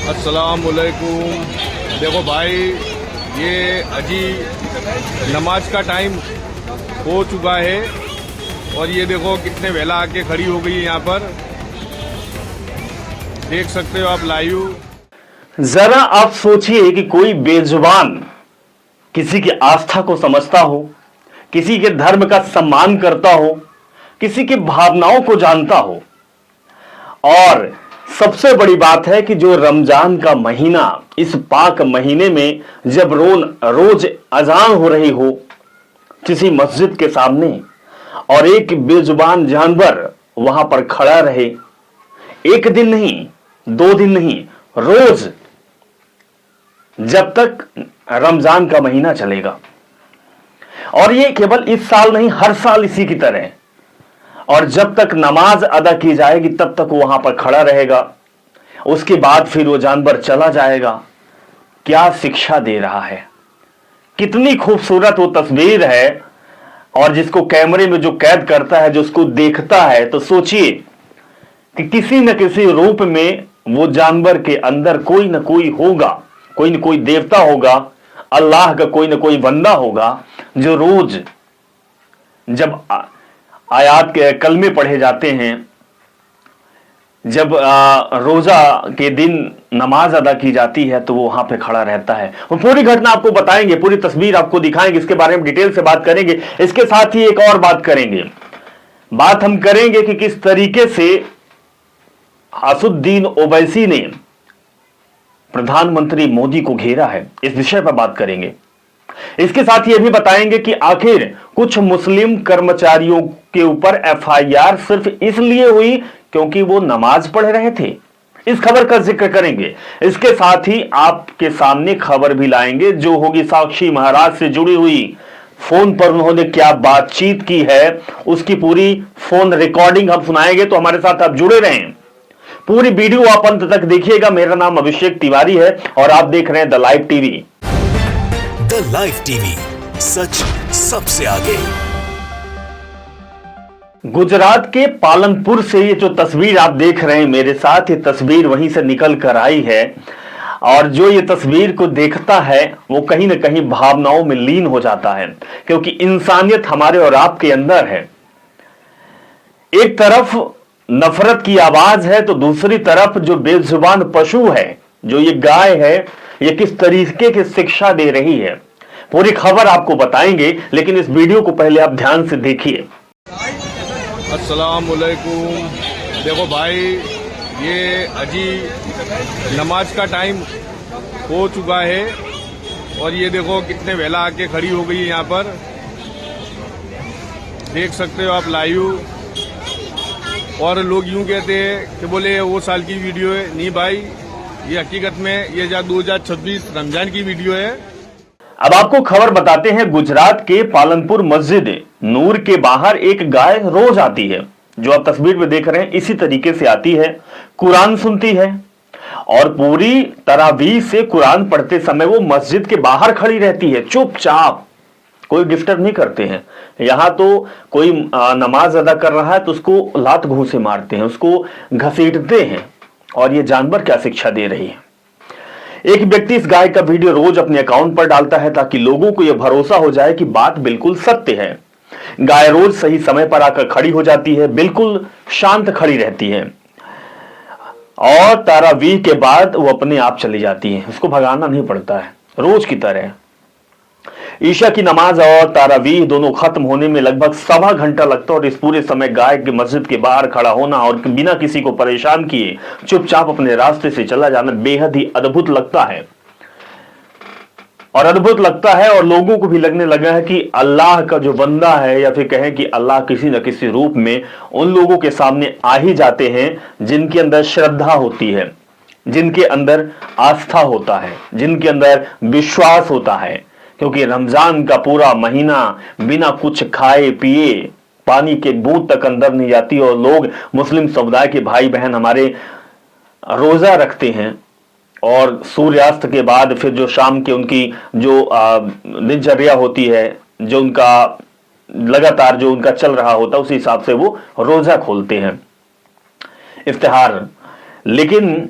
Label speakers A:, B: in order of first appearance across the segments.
A: अस्सलाम वालेकुम। देखो भाई, ये अजी नमाज का टाइम हो चुका है और ये देखो कितने वेला आके खड़ी हो गई है यहाँ पर, देख सकते हो आप लाइव।
B: जरा आप सोचिए कि कोई बेजुबान किसी की आस्था को समझता हो, किसी के धर्म का सम्मान करता हो, किसी की भावनाओं को जानता हो। और सबसे बड़ी बात है कि जो रमजान का महीना, इस पाक महीने में जब रोज अजान हो रही हो किसी मस्जिद के सामने और एक बेजुबान जानवर वहां पर खड़ा रहे, एक दिन नहीं, 2 दिन नहीं, रोज, जब तक रमजान का महीना चलेगा। और ये केवल इस साल नहीं, हर साल इसी की तरह। और जब तक नमाज अदा की जाएगी तब तक वो वहां पर खड़ा रहेगा, उसके बाद फिर वो जानवर चला जाएगा। क्या शिक्षा दे रहा है, कितनी खूबसूरत वो तस्वीर है। और जिसको कैमरे में जो कैद करता है, जो उसको देखता है, तो सोचिए कि किसी न किसी रूप में वो जानवर के अंदर कोई न कोई होगा, कोई न कोई देवता होगा, अल्लाह का कोई न कोई बंदा होगा, जो रोज जब आयात के कलमे पढ़े जाते हैं, जब रोजा के दिन नमाज अदा की जाती है, तो वो वहां पे खड़ा रहता है। वो पूरी घटना आपको बताएंगे, पूरी तस्वीर आपको दिखाएंगे, इसके बारे में डिटेल से बात करेंगे। इसके साथ ही एक और बात करेंगे, बात हम करेंगे कि किस तरीके से असुद्दीन ओवैसी ने प्रधानमंत्री मोदी को घेरा है, इस विषय पर बात करेंगे। इसके साथ ही यह भी बताएंगे कि आखिर कुछ मुस्लिम कर्मचारियों के ऊपर एफआईआर सिर्फ इसलिए हुई क्योंकि वो नमाज पढ़ रहे थे। इस खबर का जिक्र करेंगे। इसके साथ ही आपके सामने खबर भी लाएंगे जो होगी साक्षी महाराज से जुड़ी हुई। फोन पर उन्होंने क्या बातचीत की है, उसकी पूरी फोन रिकॉर्डिंग हम सुनाएंगे, तो हमारे साथ आप जुड़े रहें। पूरी वीडियो आप अंत तक देखिएगा। मेरा नाम अभिषेक तिवारी है और आप देख रहे हैं the live TV.
C: The live TV, सच सबसे आगे।
B: गुजरात के पालनपुर से ये जो तस्वीर आप देख रहे हैं मेरे साथ, ये तस्वीर वहीं से निकल कर आई है। और जो ये तस्वीर को देखता है वो कहीं ना कहीं भावनाओं में लीन हो जाता है, क्योंकि इंसानियत हमारे और आपके अंदर है। एक तरफ नफरत की आवाज है, तो दूसरी तरफ जो बेजुबान पशु है, जो ये गाय है, ये किस तरीके की शिक्षा दे रही है। पूरी खबर आपको बताएंगे, लेकिन इस वीडियो को पहले आप ध्यान से देखिए।
A: अस्सलाम वालेकुम। देखो भाई, ये अजी नमाज का टाइम हो चुका है और ये देखो कितने वेला आके खड़ी हो गई है यहाँ पर, देख सकते हो आप लाइव। और लोग यूं कहते हैं कि बोले वो साल की वीडियो है। नहीं भाई, ये हकीकत में ये 2026 रमजान की वीडियो है।
B: अब आपको खबर बताते हैं। गुजरात के पालनपुर मस्जिद नूर के बाहर एक गाय रोज आती है, जो आप तस्वीर में देख रहे हैं, इसी तरीके से आती है, कुरान सुनती है और पूरी तरावीह से कुरान पढ़ते समय वो मस्जिद के बाहर खड़ी रहती है चुपचाप, कोई डिस्टर्ब नहीं करते हैं। यहां तो कोई नमाज अदा कर रहा है तो उसको लात घूंसे मारते हैं, उसको घसीटते हैं। और ये जानवर क्या शिक्षा दे रही है। एक व्यक्ति इस गाय का वीडियो रोज अपने अकाउंट पर डालता है ताकि लोगों को यह भरोसा हो जाए कि बात बिल्कुल सत्य है। गाय रोज सही समय पर आकर खड़ी हो जाती है, बिल्कुल शांत खड़ी रहती है और तारावीह के बाद वो अपने आप चली जाती है, उसको भगाना नहीं पड़ता है, रोज की तरह। ईशा की नमाज और तारावीह दोनों खत्म होने में लगभग 1.25 घंटा लगता है और इस पूरे समय गाय के मस्जिद के बाहर खड़ा होना और बिना किसी को परेशान किए चुपचाप अपने रास्ते से चला जाना बेहद ही अद्भुत लगता है। और अद्भुत लगता है और लोगों को भी लगने लगा है कि अल्लाह का जो बंदा है, या फिर कहें कि अल्लाह किसी न किसी रूप में उन लोगों के सामने आ ही जाते हैं जिनके अंदर श्रद्धा होती है, जिनके अंदर आस्था होता है, जिनके अंदर विश्वास होता है। क्योंकि रमजान का पूरा महीना बिना कुछ खाए पिए, पानी के बूंद तक अंदर नहीं जाती, और लोग मुस्लिम समुदाय के भाई बहन हमारे रोजा रखते हैं और सूर्यास्त के बाद फिर जो शाम के उनकी जो दिनचर्या होती है, जो उनका लगातार जो उनका चल रहा होता है, उसी हिसाब से वो रोजा खोलते हैं, इफ्तिहार। लेकिन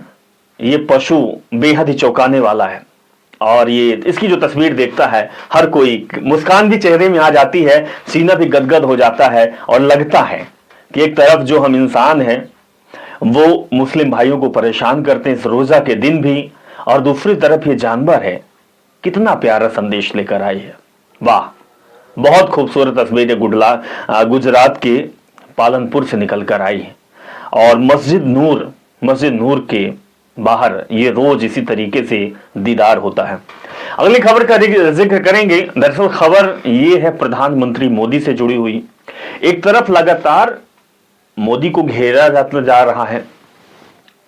B: ये पशु बेहद ही चौंकाने वाला है। और ये इसकी जो तस्वीर देखता है हर कोई, मुस्कान भी चेहरे में आ जाती है, सीना भी गदगद हो जाता है और लगता है कि एक तरफ जो हम इंसान हैं वो मुस्लिम भाइयों को परेशान करते हैं इस रोजा के दिन भी, और दूसरी तरफ ये जानवर है कितना प्यारा संदेश लेकर आई है। वाह, बहुत खूबसूरत तस्वीर है गुजरात के पालनपुर से निकल कर आई है। और मस्जिद नूर के बाहर ये रोज इसी तरीके से दीदार होता है। अगली खबर का जिक्र करेंगे। दरअसल खबर ये है प्रधानमंत्री मोदी से जुड़ी हुई। एक तरफ लगातार मोदी को घेरा जाता जा रहा है,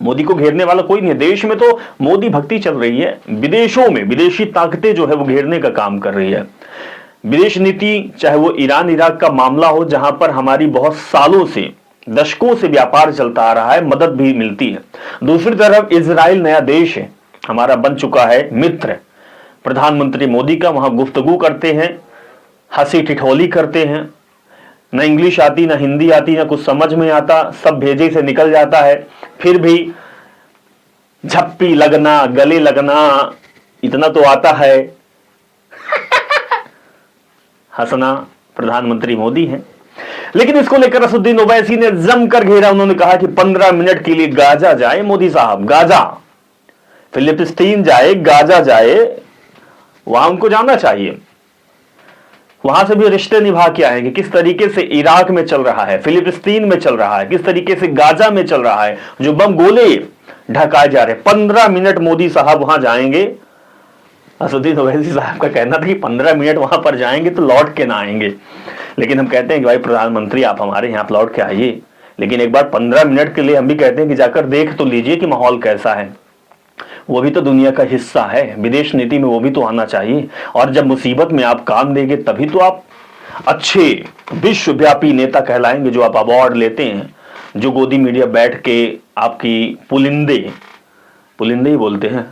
B: मोदी को घेरने वाला कोई नहीं है। देश में तो मोदी भक्ति चल रही है, विदेशों में विदेशी ताकतें जो है वो घेरने का काम कर रही है। विदेश नीति, चाहे वो ईरान इराक का मामला हो जहां पर हमारी बहुत सालों से दशकों से व्यापार चलता आ रहा है, मदद भी मिलती है। दूसरी तरफ इजराइल नया देश है, हमारा बन चुका है मित्र। प्रधानमंत्री मोदी का वहां गुफ्तगू करते हैं, हंसी ठिठोली करते हैं, न इंग्लिश आती न हिंदी आती न कुछ समझ में आता, सब भेजे से निकल जाता है। फिर भी झप्पी लगना, गले लगना इतना तो आता है। हंसना प्रधानमंत्री मोदी है। लेकिन इसको लेकर असदुद्दीन ओवैसी ने जमकर घेरा। उन्होंने कहा कि 15 मिनट के लिए गाजा जाए मोदी साहब, गाजा, फिलिस्तीन जाए, गाजा जाए, वहां उनको जाना चाहिए, वहां से भी रिश्ते निभा के आएंगे। किस तरीके से इराक में चल रहा है, फिलिस्तीन में चल रहा है, किस तरीके से गाजा में चल रहा है, जो बम गोले ढकाए जा रहे हैं। 15 मिनट मोदी साहब वहां जाएंगे। असदुद्दीन ओवैसी साहब का कहना था कि 15 मिनट वहां पर जाएंगे तो लौट के ना आएंगे। लेकिन हम कहते हैं कि भाई प्रधानमंत्री आप हमारे यहाँ लौट के आइए, लेकिन एक बार 15 मिनट के लिए हम भी कहते हैं कि जाकर देख तो लीजिए कि माहौल कैसा है। वो भी तो दुनिया का हिस्सा है, विदेश नीति में वो भी तो आना चाहिए। और जब मुसीबत में आप काम देंगे तभी तो आप अच्छे विश्वव्यापी नेता कहलाएंगे। जो आप अवार्ड लेते हैं, जो गोदी मीडिया बैठ के आपकी पुलिंदे ही बोलते हैं,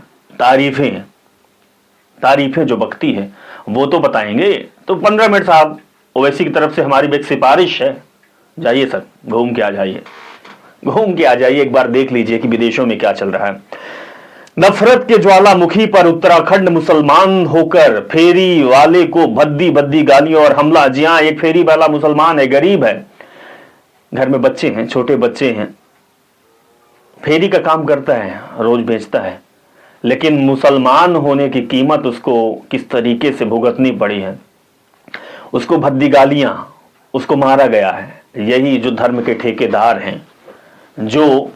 B: तारीफें जो बकती है वो तो बताएंगे। तो 15 मिनट साहब, ओवैसी की तरफ से हमारी भी एक सिफारिश है, जाइए सर, घूम के आ जाइए, एक बार देख लीजिए कि विदेशों में क्या चल रहा है। नफरत के ज्वालामुखी पर उत्तराखंड मुसलमान होकर फेरी वाले को भद्दी भद्दी गालियों और हमला। जी हां, एक फेरी वाला मुसलमान है, गरीब है, घर में बच्चे हैं, छोटे बच्चे हैं, फेरी का काम करता है, रोज बेचता है, लेकिन मुसलमान होने की कीमत उसको किस तरीके से भुगतनी पड़ी है। उसको भद्दी गालियां, उसको मारा गया है। यही जो धर्म के ठेकेदार हैं, जो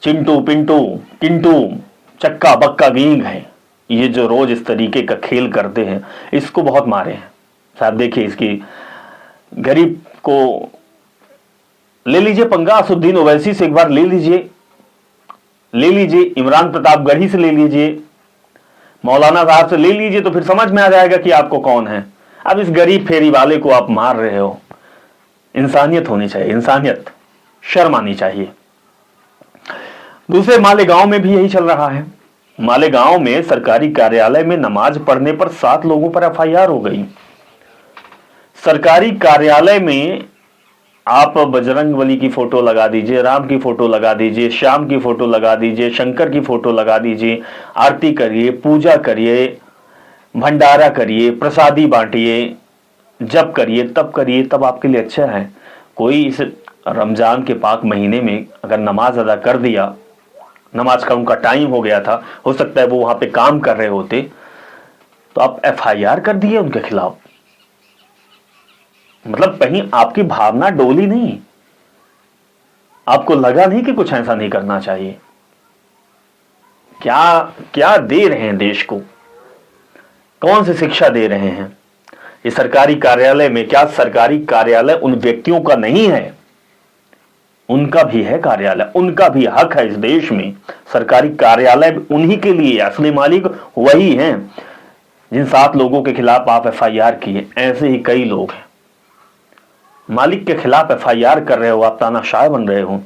B: चिंटू पिंटू किंटू चक्का बक्का गींग है, ये जो रोज इस तरीके का खेल करते हैं, इसको बहुत मारे हैं साहब। देखिए, इसकी गरीब को ले लीजिए पंगा, असदुद्दीन ओवैसी से एक बार ले लीजिए, इमरान प्रतापगढ़ी से ले लीजिए, मौलाना साहब से ले लीजिए, तो फिर समझ में आ जाएगा कि आपको कौन है। अब इस गरीब फेरी वाले को आप मार रहे हो। इंसानियत होनी चाहिए, इंसानियत, शर्म आनी चाहिए। दूसरे मालेगांव में भी यही चल रहा है। मालेगांव में सरकारी कार्यालय में नमाज पढ़ने पर 7 लोगों पर एफआईआर हो गई। सरकारी कार्यालय में आप बजरंगबली की फोटो लगा दीजिए, राम की फोटो लगा दीजिए, श्याम की फोटो लगा दीजिए, शंकर की फोटो लगा दीजिए, आरती करिए, पूजा करिए, भंडारा करिए, प्रसादी बांटिए, जब करिए, तब आपके लिए अच्छा है। कोई इस रमजान के पाक महीने में अगर नमाज अदा कर दिया, नमाज का उनका टाइम हो गया था, हो सकता है वो वहां पे काम कर रहे होते, तो आप एफआईआर कर दिए उनके खिलाफ। मतलब कहीं आपकी भावना डोली नहीं, आपको लगा नहीं कि कुछ ऐसा नहीं करना चाहिए। क्या दे रहे हैं देश को, कौन सी शिक्षा दे रहे हैं। ये सरकारी कार्यालय में, क्या सरकारी कार्यालय उन व्यक्तियों का नहीं है? उनका भी है कार्यालय, उनका भी हक है इस देश में। सरकारी कार्यालय उन्हीं के लिए, असली मालिक वही हैं जिन 7 लोगों के खिलाफ आप एफआईआर किए। ऐसे ही कई लोग हैं, मालिक के खिलाफ एफआईआर कर रहे हो, आप तानाशाह बन रहे हो।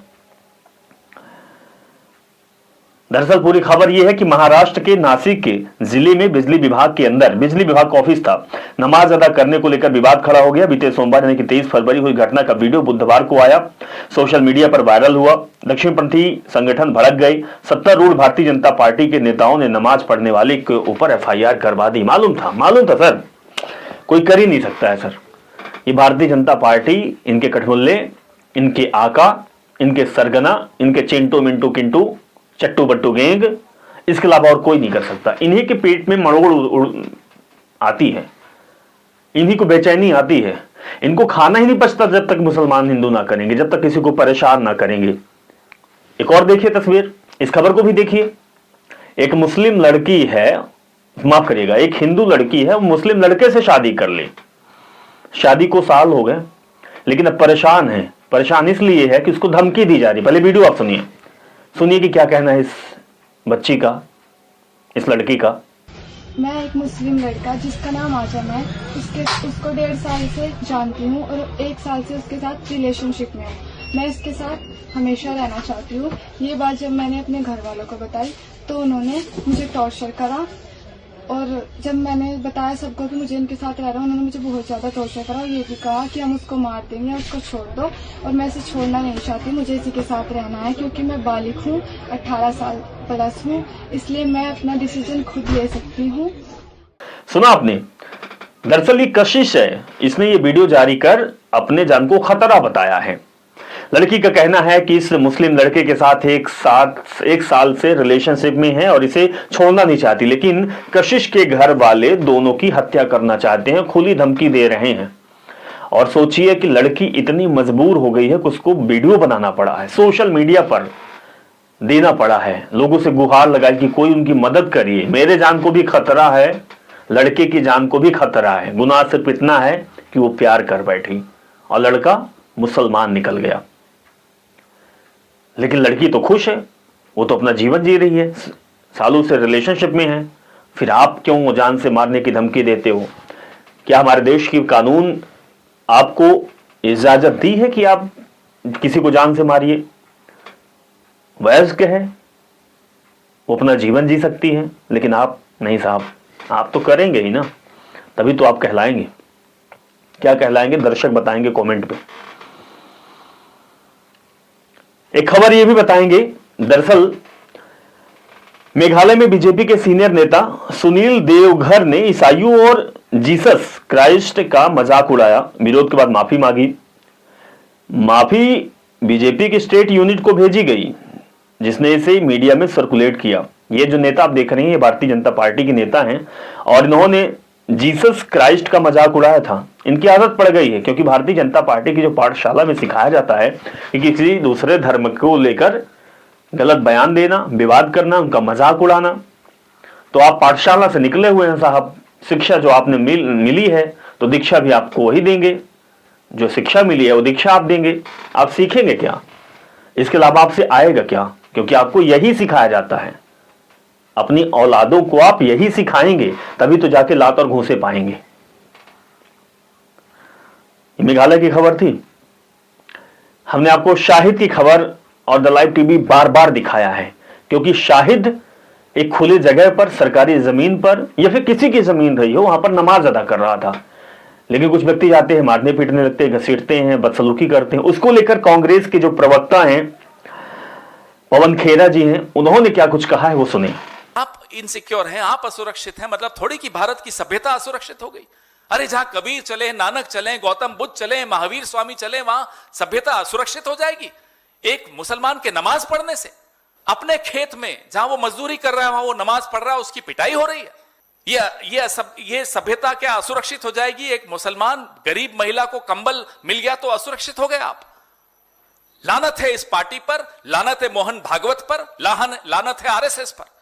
B: दरअसल पूरी खबर यह है कि महाराष्ट्र के नासिक के जिले में बिजली विभाग के अंदर बिजली विभाग का ऑफिस था। नमाज अदा करने को लेकर विवाद खड़ा हो गया। बीते सोमवार यानी कि 23 फरवरी हुई घटना का वीडियो बुधवार को आया, सोशल मीडिया पर वायरल हुआ। दक्षिणपंथी संगठन भड़क गए। सत्तारूढ़ भारतीय जनता पार्टी के नेताओं ने नमाज पढ़ने वाले के ऊपर FIR करवा दी। मालूम था सर, कोई कर ही नहीं सकता है सर। ये भारतीय जनता पार्टी, इनके कठमुल्ले, इनके आका, इनके सरगना, इनके चिंटू मिंटू किंटू चट्टू बट्टू गैंग, इसके अलावा और कोई नहीं कर सकता। इन्हीं के पेट में मरोड़ आती है, इन्हीं को बेचैनी आती है। इनको खाना ही नहीं पचता जब तक मुसलमान हिंदू ना करेंगे, जब तक किसी को परेशान ना करेंगे। एक और देखिए तस्वीर, इस खबर को भी देखिए। एक मुस्लिम लड़की है, माफ करिएगा, एक हिंदू लड़की है, वो मुस्लिम लड़के से शादी कर ले। शादी को साल हो गए, लेकिन अब परेशान है। परेशान इसलिए है कि उसको धमकी दी जा रही। पहले वीडियो आप सुनिए कि क्या कहना है इस बच्ची का, इस लड़की का।
D: मैं एक मुस्लिम लड़का जिसका नाम आजम है, उसको 1.5 साल से जानती हूँ और 1 साल से उसके साथ रिलेशनशिप में हूँ। मैं इसके साथ हमेशा रहना चाहती हूँ। ये बात जब मैंने अपने घर वालों को बताई तो उन्होंने मुझे टॉर्चर करा, और जब मैंने बताया सबको कि मुझे इनके साथ रह रहा हूँ, उन्होंने मुझे बहुत ज्यादा टॉर्चर करा और ये भी कहा कि हम उसको मार देंगे, उसको छोड़ दो। और मैं इसे छोड़ना नहीं चाहती, मुझे इसी के साथ रहना है, क्योंकि मैं बालिग हूँ, 18 साल प्लस हूँ, इसलिए मैं अपना डिसीजन खुद ले सकती हूँ।
B: सुना आपने? दरअसल ये कशिश है, इसने ये वीडियो जारी कर अपने जान को खतरा बताया है। लड़की का कहना है कि इस मुस्लिम लड़के के साथ एक साल से रिलेशनशिप में है और इसे छोड़ना नहीं चाहती, लेकिन कशिश के घर वाले दोनों की हत्या करना चाहते हैं, खुली धमकी दे रहे हैं। और सोचिए कि लड़की इतनी मजबूर हो गई है कि उसको वीडियो बनाना पड़ा है, सोशल मीडिया पर देना पड़ा है, लोगों से गुहार लगाई कि कोई उनकी मदद करिए, मेरे जान को भी खतरा है, लड़के की जान को भी खतरा है। गुनाह सिर्फ इतना है कि वो प्यार कर बैठी और लड़का मुसलमान निकल गया। लेकिन लड़की तो खुश है, वो तो अपना जीवन जी रही है, सालों से रिलेशनशिप में है। फिर आप क्यों जान से मारने की धमकी देते हो? क्या हमारे देश की कानून आपको इजाजत दी है कि आप किसी को जान से मारिए? वयस्क है, वो अपना जीवन जी सकती है, लेकिन आप नहीं साहब, आप तो करेंगे ही ना, तभी तो आप कहलाएंगे। क्या कहलाएंगे दर्शक बताएंगे कमेंट पे। एक खबर ये भी बताएंगे, दरअसल मेघालय में बीजेपी के सीनियर नेता सुनील देवघर ने ईसाइयों और जीसस क्राइस्ट का मजाक उड़ाया। विरोध के बाद माफी मांगी। माफी बीजेपी की स्टेट यूनिट को भेजी गई, जिसने इसे मीडिया में सर्कुलेट किया। ये जो नेता आप देख रहे हैं, ये भारतीय जनता पार्टी के नेता हैं और इन्होंने जीसस क्राइस्ट का मजाक उड़ाया था। इनकी आदत पड़ गई है, क्योंकि भारतीय जनता पार्टी की जो पाठशाला में सिखाया जाता है कि किसी दूसरे धर्म को लेकर गलत बयान देना, विवाद करना, उनका मजाक उड़ाना। तो आप पाठशाला से निकले हुए हैं साहब, शिक्षा जो आपने मिली है तो दीक्षा भी आपको वही देंगे। जो शिक्षा मिली है वो दीक्षा आप देंगे। आप सीखेंगे क्या? इसके अलावा आपसे आएगा क्या? क्योंकि आपको यही सिखाया जाता है। अपनी औलादों को आप यही सिखाएंगे, तभी तो जाके लात और घूंसे पाएंगे। मेघालय की खबर थी। हमने आपको शाहिद की खबर और द लाइव टीवी बार बार दिखाया है, क्योंकि शाहिद एक खुली जगह पर, सरकारी जमीन पर या फिर किसी की जमीन रही हो, वहां पर नमाज अदा कर रहा था। लेकिन कुछ व्यक्ति जाते हैं, मारने पीटने लगते हैं, घसीटते हैं, बदसलूकी करते हैं। उसको लेकर कांग्रेस के जो प्रवक्ता हैं पवन खेरा जी हैं, उन्होंने क्या कुछ कहा है वो सुने।
E: आप इनसिक्योर हैं, आप असुरक्षित हैं, मतलब थोड़ी कि भारत की सभ्यता असुरक्षित हो गई। अरे जहां कबीर चले, नानक चले, गौतम बुद्ध चले, महावीर स्वामी चले, वहां सभ्यता असुरक्षित हो जाएगी एक मुसलमान के नमाज पढ़ने से? अपने खेत में जहां वो मजदूरी कर रहा है, वहां वो नमाज पढ़ रहा है, उसकी पिटाई हो रही है। ये सभ्यता क्या असुरक्षित हो जाएगी? एक मुसलमान गरीब महिला को कंबल मिल गया तो असुरक्षित हो गए आप। लानत है इस पार्टी पर, लानत है मोहन भागवत पर, लानत है आरएसएस पर।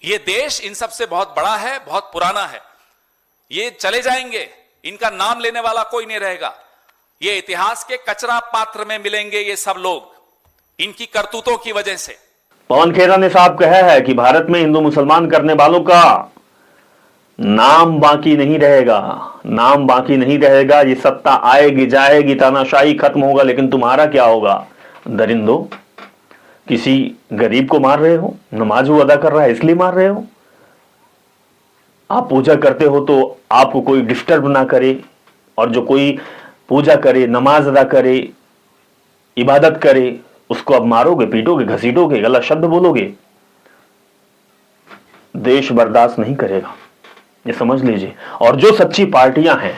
E: ये देश इन सबसे बहुत बड़ा है, बहुत पुराना है। ये चले जाएंगे, इनका नाम लेने वाला कोई नहीं रहेगा। ये इतिहास के कचरा पात्र में मिलेंगे ये सब लोग, इनकी करतूतों की वजह से।
B: पवन खेरा ने साहब कहा है कि भारत में हिंदू मुसलमान करने वालों का नाम बाकी नहीं रहेगा, नाम बाकी नहीं रहेगा। ये सत्ता आएगी जाएगी, तानाशाही खत्म होगा, लेकिन तुम्हारा क्या होगा दरिंदो? किसी गरीब को मार रहे हो, नमाज वो अदा कर रहा है इसलिए मार रहे हो। आप पूजा करते हो तो आपको कोई डिस्टर्ब ना करे, और जो कोई पूजा करे, नमाज अदा करे, इबादत करे, उसको आप मारोगे, पीटोगे, घसीटोगे, गलत शब्द बोलोगे, देश बर्दाश्त नहीं करेगा, ये समझ लीजिए। और जो सच्ची पार्टियां हैं,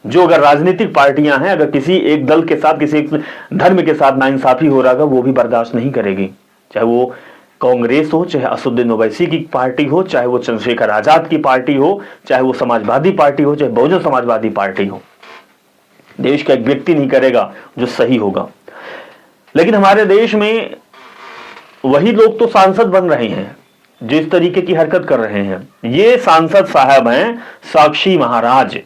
B: जो अगर राजनीतिक पार्टियां हैं, अगर किसी एक दल के साथ, किसी एक धर्म के साथ नाइंसाफी हो रहा है, वो भी बर्दाश्त नहीं करेगी। चाहे वो कांग्रेस हो, चाहे असदुद्दीन ओवैसी की पार्टी हो, चाहे वो चंद्रशेखर आजाद की पार्टी हो, चाहे वो समाजवादी पार्टी हो, चाहे बहुजन समाजवादी पार्टी हो। देश का एक व्यक्ति नहीं करेगा जो सही होगा। लेकिन हमारे देश में वही लोग तो सांसद बन रहे हैं जो इस तरीके की हरकत कर रहे हैं। ये सांसद साहब हैं साक्षी महाराज।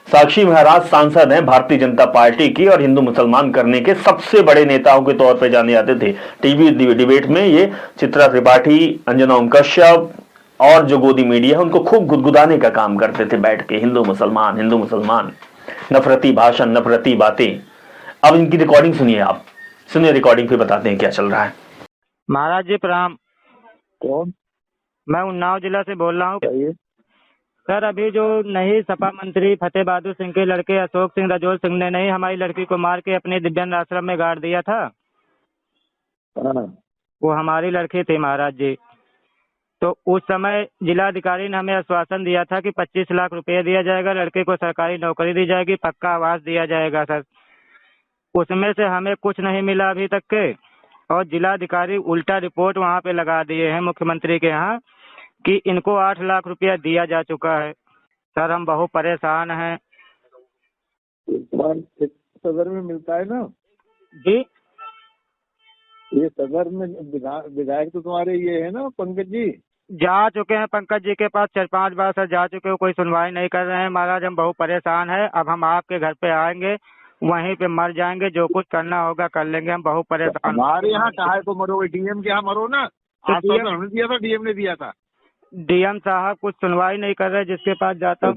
B: साक्षी महाराज सांसद हैं भारतीय जनता पार्टी की, और हिंदू मुसलमान करने के सबसे बड़े नेताओं के तौर पे जाने जाते थे। टीवी डिबेट में ये चित्रा त्रिपाठी, अंजना ओम कश्यप और जो गोदी मीडिया है उनको खूब गुदगुदाने का काम करते थे बैठ के, हिंदू मुसलमान, नफरती भाषण, नफरती बातें। अब इनकी रिकॉर्डिंग सुनिए, आप सुनिए रिकॉर्डिंग, फिर बताते हैं क्या चल रहा है।
F: महाराज जी प्रणाम।
G: कौन?
F: मैं उन्नाव जिला से बोल रहा हूँ।
G: चाहिए?
F: सर, अभी जो नई सपा मंत्री फतेह बहादुर सिंह के लड़के अशोक सिंह रजौल सिंह ने नहीं हमारी लड़की को मार के अपने दिव्यांग आश्रम में गाड़ दिया था,
G: हाँ।
F: वो हमारी लड़की थी महाराज जी। तो उस समय जिलाधिकारी ने हमें आश्वासन दिया था कि 25 लाख रुपए दिया जाएगा, लड़के को सरकारी नौकरी दी जाएगी, पक्का आवास दिया जाएगा। सर, उसमें से हमें कुछ नहीं मिला अभी तक के, और जिलाधिकारी उल्टा रिपोर्ट वहाँ पे लगा दिए हैं मुख्यमंत्री के यहाँ कि इनको 8 लाख रुपया दिया जा चुका है। सर, हम बहुत परेशान हैं।
G: तुम्हारे सदर में मिलता है ना
F: जी?
G: ये सदर में विधायक तो तुम्हारे ये है ना पंकज जी?
F: जा चुके हैं पंकज जी के पास 4-5 बार सर, जा चुके हो, कोई सुनवाई नहीं कर रहे हैं महाराज। हम बहुत परेशान हैं। अब हम आपके घर पे आएंगे, वहीं पे मर जाएंगे, जो कुछ करना होगा कर लेंगे। हम बहुत परेशान।
G: हमारे यहाँ काहे को मरोगे? डीएम के यहाँ मरो ना। आश्वासन हमने दिया था, डीएम ने दिया था।
F: डीएम साहब कुछ सुनवाई नहीं कर रहे, जिसके पास जाता हूँ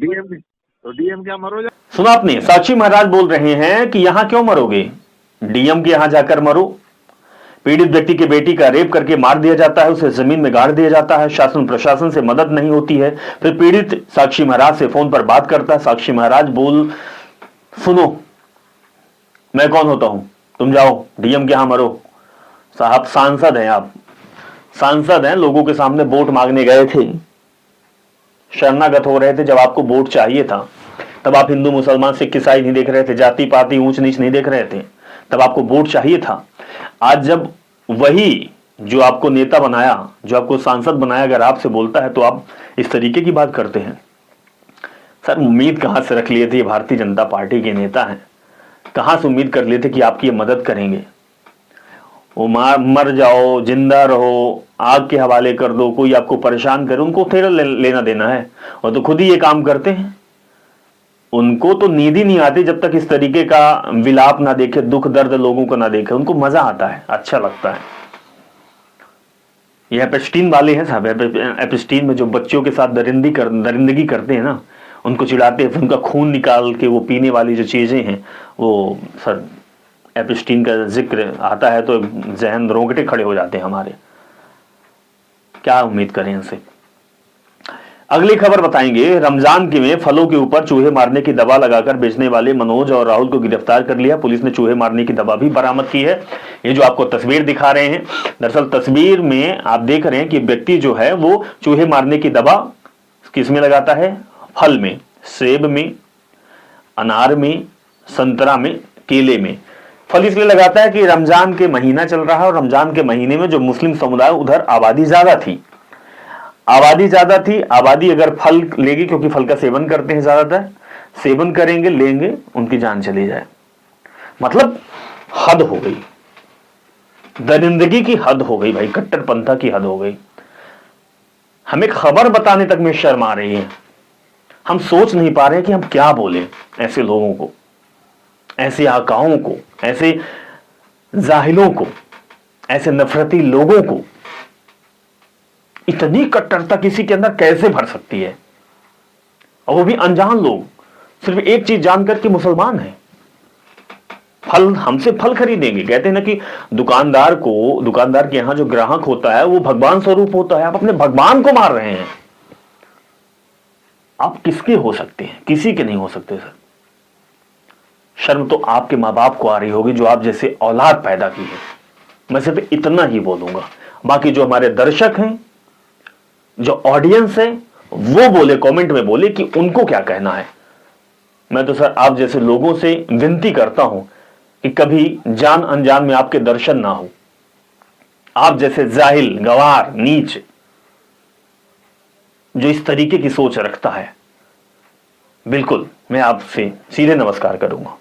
G: डीएम क्या मरो।
B: सुना आपने, साक्षी महाराज बोल रहे हैं कि यहाँ क्यों मरोगे, डीएम के यहाँ जाकर मरो। पीड़ित व्यक्ति की बेटी का रेप करके मार दिया जाता है, उसे जमीन में गाड़ दिया जाता है, शासन प्रशासन से मदद नहीं होती है। फिर पीड़ित साक्षी महाराज से फोन पर बात करता है। साक्षी महाराज बोल, सुनो मैं कौन होता हूं, तुम जाओ डीएम के यहां मरो। साहब सांसद हैं, आप सांसद हैं, लोगों के सामने वोट मांगने गए थे, शरणागत हो रहे थे। जब आपको वोट चाहिए था तब आप हिंदू मुसलमान सिख ईसाई नहीं देख रहे थे, जाति पाति ऊंच नीच नहीं देख रहे थे, तब आपको वोट चाहिए था। आज जब वही जो आपको नेता बनाया, जो आपको सांसद बनाया, अगर आपसे बोलता है तो आप इस तरीके की बात करते हैं। सर, उम्मीद कहां से रख लिए थे, भारतीय जनता पार्टी के नेता हैं, कहां से उम्मीद कर लेते कि आपकी ये मदद करेंगे। वो मर जाओ, जिंदा रहो, आग के हवाले कर दो, कोई आपको परेशान करे, उनको थोड़ा लेना देना है। और तो खुद ही ये काम करते हैं। उनको तो नींद ही नहीं आती जब तक इस तरीके का विलाप ना देखे, दुख दर्द लोगों को ना देखे। उनको मजा आता है, अच्छा लगता है। ये एपिस्टीन वाले हैं साहब, एपिस्टीन में जो बच्चों के साथ दरिंदगी करते हैं ना, उनको चिढ़ाते हैं, उनका खून निकाल के वो पीने वाली जो चीजें हैं, वो सर एपिस्टीन का जिक्र आता है तो जहन रोंगटे खड़े हो जाते हैं हमारे। क्या उम्मीद करें इनसे। अगली खबर बताएंगे, रमजान के में फलों के ऊपर चूहे मारने की दवा लगाकर बेचने वाले मनोज और राहुल को गिरफ्तार कर लिया। पुलिस ने चूहे मारने की दवा भी बरामद की है। ये जो आपको तस्वीर दिखा रहे हैं, दरअसल तस्वीर में आप देख रहे हैं कि व्यक्ति जो है वो चूहे मारने की दवा किसमें लगाता है, फल में, सेब में, अनार में, संतरा में, केले में। फल इसलिए लगाता है कि रमजान के महीना चल रहा है और रमजान के महीने में जो मुस्लिम समुदाय उधर आबादी ज्यादा थी, आबादी अगर फल लेगी, क्योंकि फल का सेवन करते हैं ज्यादातर, सेवन करेंगे, लेंगे, उनकी जान चली जाए। मतलब हद हो गई, दरिंदगी की हद हो गई भाई, कट्टरपंथा की हद हो गई। हमें खबर बताने तक में शर्म आ रही है। हम सोच नहीं पा रहे हैं कि हम क्या बोले ऐसे लोगों को, ऐसे आकाओं को, ऐसे जाहिलों को, ऐसे नफरती लोगों को। इतनी कट्टरता किसी के अंदर कैसे भर सकती है, और वो भी अनजान लोग, सिर्फ एक चीज जानकर कि मुसलमान है। फल हमसे फल खरीदेंगे। कहते हैं ना कि दुकानदार के यहां जो ग्राहक होता है वो भगवान स्वरूप होता है। आप अपने भगवान को मार रहे हैं। आप किसके हो सकते हैं? किसी के नहीं हो सकते सर। शर्म तो आपके मां बाप को आ रही होगी जो आप जैसे औलाद पैदा की है। मैं सिर्फ इतना ही बोलूंगा। बाकी जो हमारे दर्शक हैं, जो ऑडियंस है, वो बोले, कमेंट में बोले कि उनको क्या कहना है। मैं तो सर आप जैसे लोगों से विनती करता हूं कि कभी जान अनजान में आपके दर्शन ना हो। आप जैसे जाहिल, गवार, नीच जो इस तरीके की सोच रखता है, बिल्कुल मैं आपसे सीधे नमस्कार करूंगा।